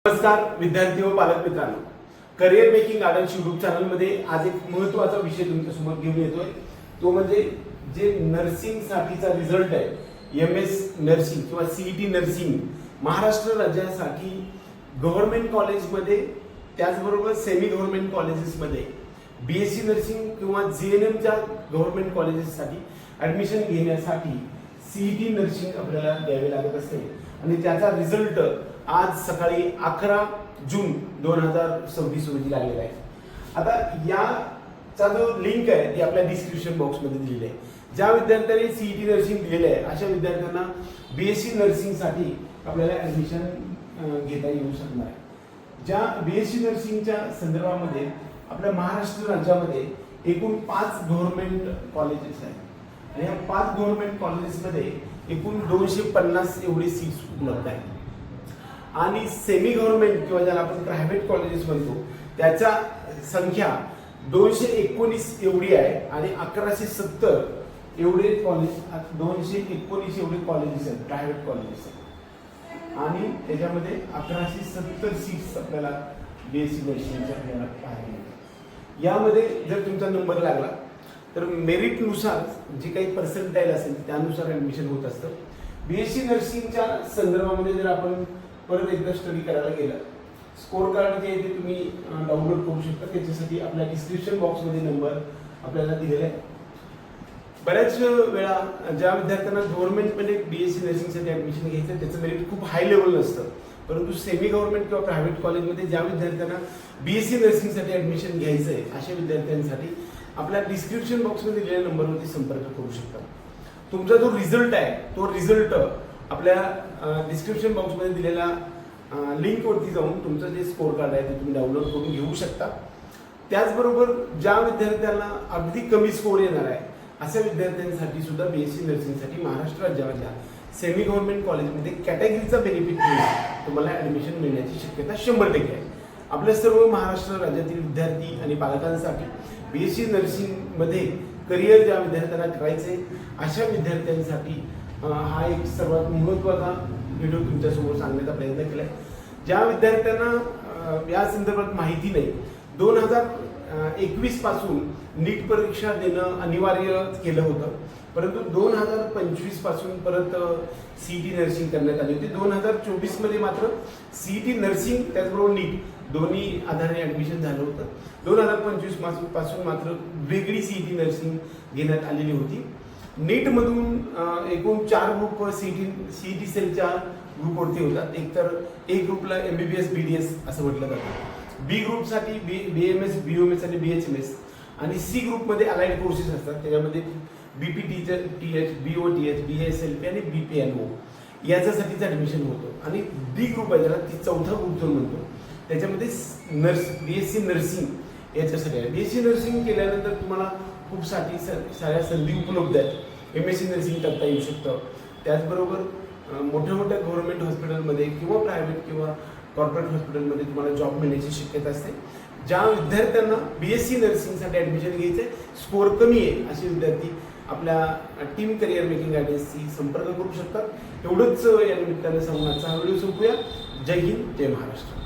नमस्कार विद्यार्थी व पालक मित्रांनो, career making gardens YouTube channel मध्ये आज एक महत्त्वाचा विषय तुमच्यासमोर घेऊन येतोय। तो म्हणजे जे नर्सिंग साठीचा रिझल्ट आहे, MS नर्सिंग किंवा CET नर्सिंग महाराष्ट्र राज्यासाठी गव्हर्नमेंट कॉलेजमध्ये त्याचबरोबर सेमी गव्हर्नमेंट कॉलेजेसमध्ये BSc नर्सिंग किंवा GNM च्या गव्हर्नमेंट कॉलेजेससाठी ऍडमिशन घेण्यासाठी CET नर्सिंग आपल्याला द्यावे लागत असते आणि त्याचा रिझल्ट आज सकाळी 11 जून 2026 रोजी लागलेला आहे। आता याचा जो लिंक आहे ती आपल्या डिस्क्रिप्शन बॉक्समध्ये दिलेली आहे। ज्या विद्यार्थ्यांनी CET नर्सिंग दिलेले आहे अशा विद्यार्थ्यांना BSc नर्सिंगसाठी आपल्याला ऍडमिशन घेता येऊ शकणार आहे। ज्या BSc नर्सिंगच्या संदर्भामध्ये आपल्या महाराष्ट्र राज्यामध्ये एकूण 5 गव्हर्नमेंट कॉलेजेस आहेत आणि या 5 गव्हर्नमेंट कॉलेजेसमध्ये एकूण 250 एवढे सीट्स उपलब्ध आहेत आणि सेमी गव्हर्नमेंट किंवा ज्याला आपण प्रायव्हेट कॉलेजेस म्हणतो त्याच्या संख्या 219 एवढी आहे आणि 1170 एवढे कॉलेज 219 एवढे कॉलेजेस आहेत, प्रायव्हेट कॉलेजेस आहेत आणि त्याच्यामध्ये 1170 सीट्स आपल्याला BSc नर्सिंगच्या आपल्याला पाहायला मिळतात। यामध्ये जर तुमचा नंबर लागला तर मेरिटनुसार जे काही पर्सेंटाईल असेल त्यानुसार ऍडमिशन होत असतं। BSc नर्सिंगच्या संदर्भामध्ये जर आपण परत एकदा स्टडी करायला गेलं, स्कोर कार्ड जे आहे ते तुम्ही डाउनलोड करू शकता। त्याच्यासाठी आपल्या डिस्क्रिप्शन बॉक्समध्ये नंबर आपल्याला दिलेला आहे। बऱ्याच वेळा ज्या विद्यार्थ्यांना गव्हर्नमेंटमध्ये BSc नर्सिंगसाठी ऍडमिशन घ्यायचं त्याचं मेरिट खूप हाय लेवल नसतं, परंतु सेमी गव्हर्नमेंट किंवा प्रायव्हेट कॉलेजमध्ये ज्या विद्यार्थ्यांना BSc नर्सिंगसाठी ऍडमिशन घ्यायचं आहे अशा विद्यार्थ्यांसाठी आपल्या डिस्क्रिप्शन बॉक्समध्ये दिलेल्या नंबरवरती संपर्क करू शकता। तुमचा जो रिझल्ट आहे तो रिझल्ट आपल्या डिस्क्रिप्शन बॉक्समध्ये दिलेल्या लिंकवरती जाऊन तुमचं जे स्कोर कार्ड आहे ते तुम्ही डाउनलोड करून घेऊ शकता। त्याचबरोबर ज्या विद्यार्थ्यांना अगदी कमी स्कोर येणार आहे अशा विद्यार्थ्यांसाठी सुद्धा BSc नर्सिंगसाठी महाराष्ट्र राज्यामधल्या सेमी गव्हर्नमेंट कॉलेजमध्ये कॅटेगरीचा बेनिफिट मिळून तुम्हाला ऍडमिशन मिळण्याची शक्यता 100% आहे। आपल्या सर्व महाराष्ट्र राज्यातील विद्यार्थी आणि पालकांसाठी BSc नर्सिंगमध्ये करिअर ज्या विद्यार्थ्यांना करायचे अशा विद्यार्थ्यांसाठी हा एक सर्वात महत्त्वाचा व्हिडिओ तुमच्यासमोर सांगण्याचा प्रयत्न केला आहे। ज्या विद्यार्थ्यांना या संदर्भात माहिती नाही, 2021 पासून नीट परीक्षा देणं अनिवार्य केलं होतं, परंतु 2025 पासून परत CET नर्सिंग करण्यात आली होती। 2024 मध्ये मात्र CET नर्सिंग त्याचबरोबर नीट दोन्ही आधारे ऍडमिशन झालं होतं। 2025 पासून मात्र वेगळी CET नर्सिंग घेण्यात आलेली होती। नीट मधून एकूण 4 ग्रुप CET सेलच्या ग्रुपवरती होतात। एक तर A ग्रुपला MBBS BDS असं म्हटलं जातं, B ग्रुपसाठी BAMS BOMS आणि BHMS आणि C ग्रुपमध्ये अलाइड कोर्सेस असतात, त्याच्यामध्ये BPTH BOTH BASLP आणि BPNO याच्यासाठीच ऍडमिशन होतं आणि D ग्रुप आहे ज्याला चौथा ग्रुप जो म्हणतो त्याच्यामध्ये BSc नर्सिंग याच्यासाठी आहे। BSc नर्सिंग केल्यानंतर तुम्हाला खूप साऱ्या संधी उपलब्ध आहेत। MSc नर्सिंग करता येऊ शकतं, त्याचबरोबर मोठ्या मोठ्या गव्हर्नमेंट हॉस्पिटलमध्ये किंवा प्रायव्हेट किंवा कॉर्पोरेट हॉस्पिटलमध्ये तुम्हाला जॉब मिळण्याची शक्यता असते। ज्या विद्यार्थ्यांना BSc नर्सिंगसाठी ऍडमिशन घ्यायचे स्कोर कमी आहे असे विद्यार्थी आपल्या टीम करिअर मेकिंग गार्डन्सशी संपर्क करू शकतात। एवढंच या निमित्ताने सांगून आजचा हा व्हिडिओ संपूया। जय हिंद, जय महाराष्ट्र।